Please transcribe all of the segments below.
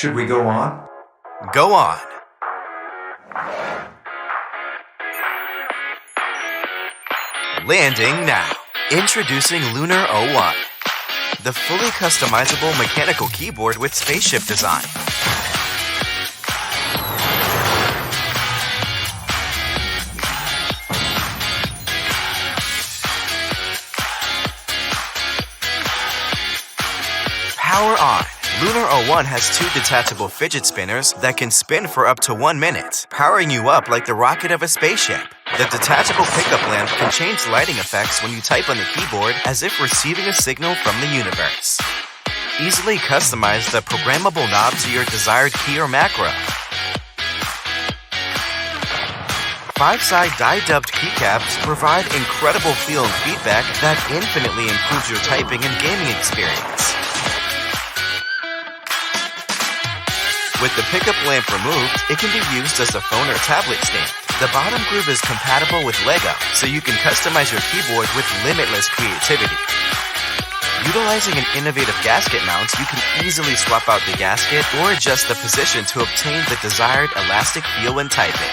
Should we go on? Go on. Landing now. Introducing Lunar 01, the fully customizable mechanical keyboard with spaceship design. Power on. Lunar 01 has two detachable fidget spinners that can spin for up to 1 minute, powering you up like the rocket of a spaceship. The detachable pickup lamp can change lighting effects when you type on the keyboard as if receiving a signal from the universe. Easily customize the programmable knob to your desired key or macro. 5-side die-dubbed keycaps provide incredible feel and feedback that infinitely improves your typing and gaming experience. With the pickup lamp removed, it can be used as a phone or tablet stand. The bottom groove is compatible with Lego, so you can customize your keyboard with limitless creativity. Utilizing an innovative gasket mount, you can easily swap out the gasket or adjust the position to obtain the desired elastic feel when typing.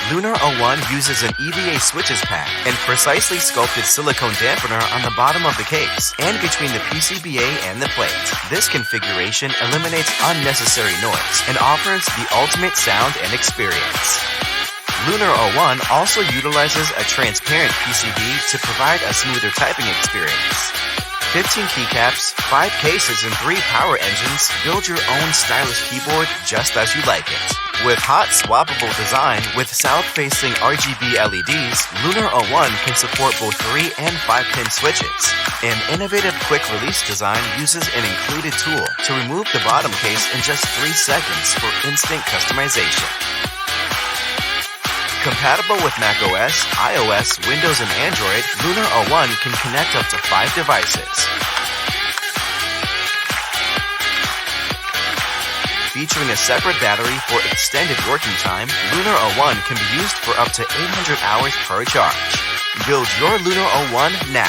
Lunar 01 uses an EVA switches pad and precisely sculpted silicone dampener on the bottom of the case and between the PCBA and the plate. This configuration eliminates unnecessary noise and offers the ultimate sound and experience. Lunar 01 also utilizes a transparent PCB to provide a smoother typing experience. 15 keycaps, 5 cases, and 3 power engines build your own stylish keyboard just as you like it. With hot-swappable design with south-facing RGB LEDs, Lunar 01 can support both 3 and 5-pin switches. An innovative quick-release design uses an included tool to remove the bottom case in just 3 seconds for instant customization. Compatible with macOS, iOS, Windows, and Android, Lunar 01 can connect up to 5 devices. Featuring a separate battery for extended working time, Lunar 01 can be used for up to 800 hours per charge. Build your Lunar 01 now.